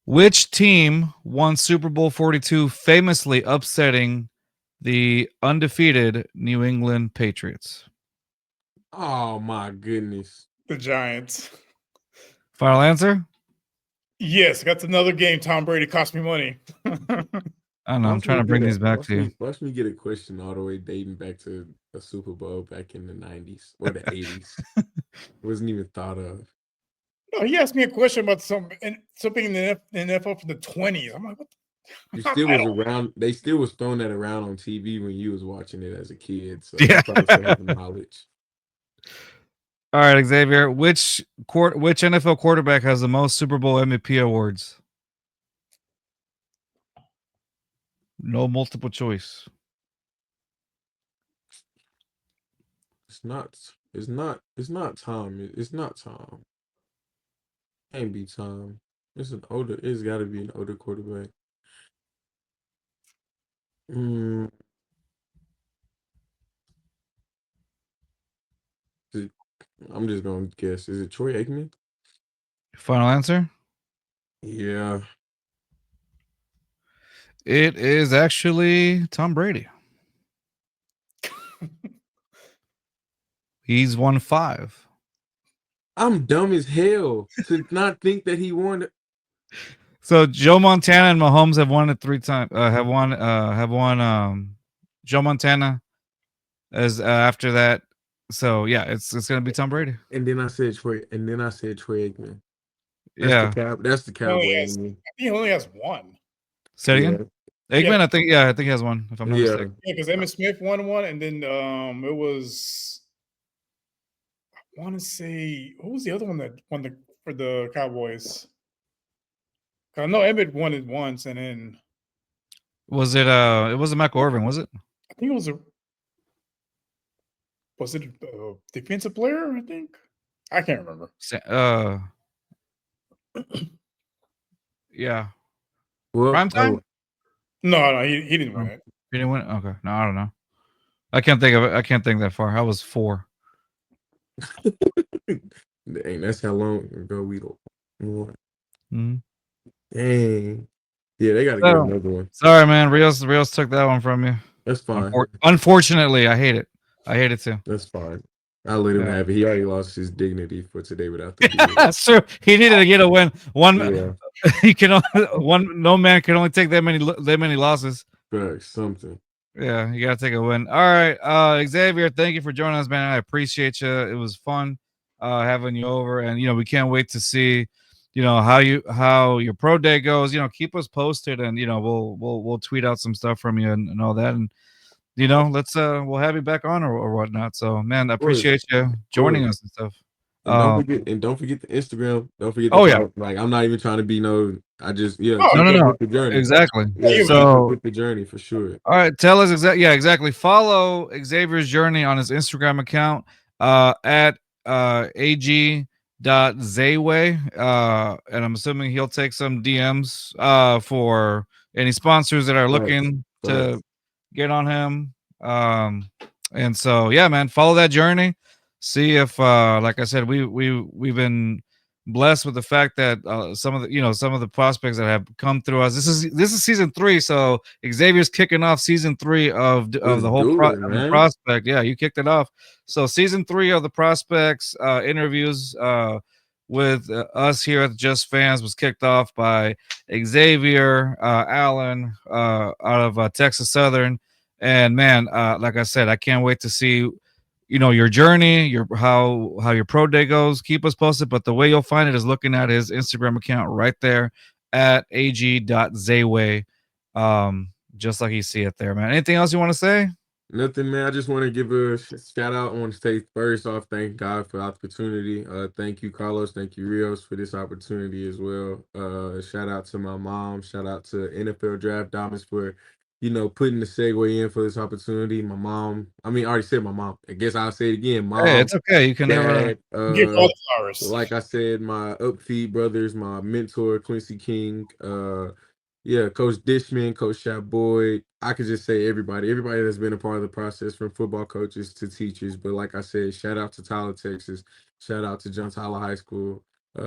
Which team won Super Bowl 42, famously upsetting the undefeated New England Patriots? Oh my goodness. The Giants. Final answer? Yes, that's another game Tom Brady cost me money. I don't know. I'm trying to bring these back to you. Watch me get a question all the way dating back to a Super Bowl back in the 90s or the 80s. Wasn't even thought of. No, he asked me a question about something in the NFL from the 20s. I'm like, what? You still was around. They still was throwing that around on TV when you was watching it as a kid. So Yeah. you probably still have the knowledge. All right, Xavier. Which NFL quarterback has the most Super Bowl MVP awards? No multiple choice. It's not Tom. It's not Tom. Can't be Tom. It's got to be an older quarterback. I'm just gonna guess. Is it Troy Aikman? Final answer? Yeah. It is actually Tom Brady. He's won 5. I'm dumb as hell to not think that he won. So Joe Montana and Mahomes have won it 3 times. Have won. Joe Montana as after that. So yeah, it's gonna be Tom Brady. And then I said Troy Aikman. Yeah, That's the cowboy in me. I think he only has one. say it again. Aikman, Yeah. I think he has one. If I'm not mistaken. Yeah, because Emmitt Smith won one, and then it was, I want to say, who was the other one that won for the Cowboys? I know Emmitt won it once, and then Was it? It wasn't Michael Irvin, was it? I think it was a defensive player? I think I can't remember. Yeah. Well, Prime time? No, he didn't win it. He didn't win it? Okay. No, I don't know. I can't think of it. I can't think that far. I was 4. Dang, that's how long ago we won. Mhm. Dang. Yeah, they gotta get another one. Sorry, man. Rios took that one from you. That's fine. Unfortunately, I hate it. I hate it too. That's fine. I'll let him have it. He already lost his dignity for today without the beard. That's true. He needed to get a win. Yeah. He can no man can only take that many losses. Something. Yeah, you gotta take a win. All right, Xavier, thank you for joining us, man. I appreciate you. It was fun having you over, and we can't wait to see how your pro day goes. Keep us posted, and we'll tweet out some stuff from you and all that, and let's we'll have you back on or whatnot. So, man, I appreciate you joining us and stuff. And don't forget the Instagram. Don't forget the Oh yeah. Like, I'm not even trying to be I just Oh, keep No. up with the journey. Exactly. Yeah, Yeah, man. keep up So with the journey for sure. all right, tell us exactly. Follow Xavier's journey on his Instagram account at ag.zayway. And I'm assuming he'll take some DMs for any sponsors that are looking to get on him. And so yeah, man, follow that journey. See if like I said, we've been blessed with the fact that some of the prospects that have come through us. This is season 3, so Xavier's kicking off season 3 of the Let's whole do it, of the man. prospect. Yeah, you kicked it off. So season 3 of the prospects interviews with us here at Just Fans was kicked off by Xavier Allen out of Texas Southern. And man, like I said, I can't wait to see your journey, how your pro day goes. Keep us posted, but the way you'll find it is looking at his Instagram account right there at ag.zayway. Just like you see it there, man. Anything else you want to say? Nothing, man. I just want to give a shout out. I want to say first off, thank God for the opportunity. Thank you, Carlos. Thank you, Rios, for this opportunity as well. Shout out to my mom. Shout out to NFL Draft Diamonds for, putting the segue in for this opportunity. My mom. I already said my mom. I guess I'll say it again. Mom. Hey, it's okay. You can never Dad, Give all the flowers. like I said, my upfeed brothers, my mentor Quincy King, yeah, Coach Dishman, Coach Shaq Boyd. I could just say everybody that's been a part of the process, from football coaches to teachers. But like I said, shout out to Tyler, Texas. Shout out to John Tyler High School.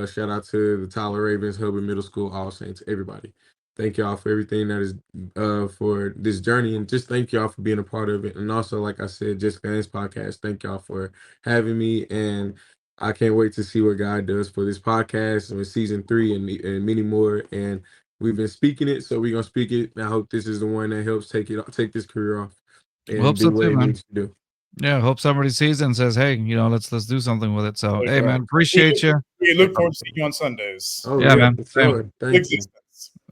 Shout out to the Tyler Ravens, Hubbard Middle School, All Saints, everybody. Thank y'all for everything that is for this journey, and just thank y'all for being a part of it. And also, like I said, Just Fans Podcast, thank y'all for having me, and I can't wait to see what God does for this podcast and season 3 and many more. And we've been speaking it, so we're gonna speak it. And I hope this is the one that helps take this career off and hope do so what too, it man. needs to do. Yeah, hope somebody sees it and says, hey, let's do something with it. So hey, man, We appreciate you. look forward to seeing you on Sundays. Oh Yeah, man. for sure. Thank you. Existence.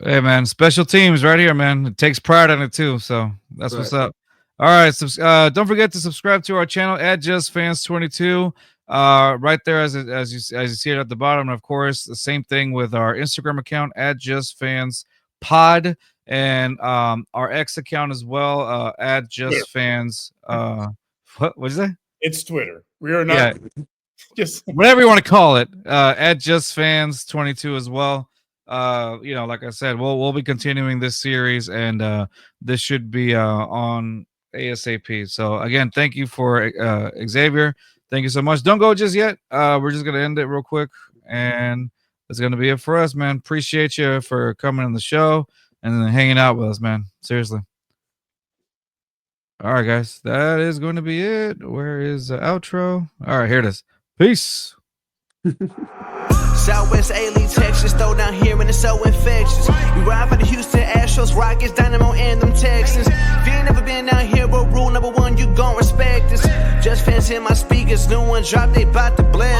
Hey, man, special teams right here, man. It takes pride in it too, so that's what's Right. up. All right, don't forget to subscribe to our channel at Just Fans 22. Right there as you see it at the bottom, and of course the same thing with our Instagram account at Just Fans Pod, and our X account as well at Just Fans. What did you say? It's Twitter. We are not just Whatever you want to call it, at Just Fans 22 as well. Like I said, we'll be continuing this series, and this should be on ASAP. So again, thank you for Xavier. Thank you so much. Don't go just yet. We're just gonna end it real quick, and that's gonna be it for us, man. Appreciate you for coming on the show and then hanging out with us, man. Seriously. All right, guys, that is going to be it. Where is the outro? All right, here it is. Peace. Southwest A-League, Texas, though down here and it's so infectious. We ride for the Houston Astros, Rockets, Dynamo, and them Texans. If you ain't never been down here, but rule number 1, you gon' respect us. Just Fans in my speakers, new one drop, they bout to bless.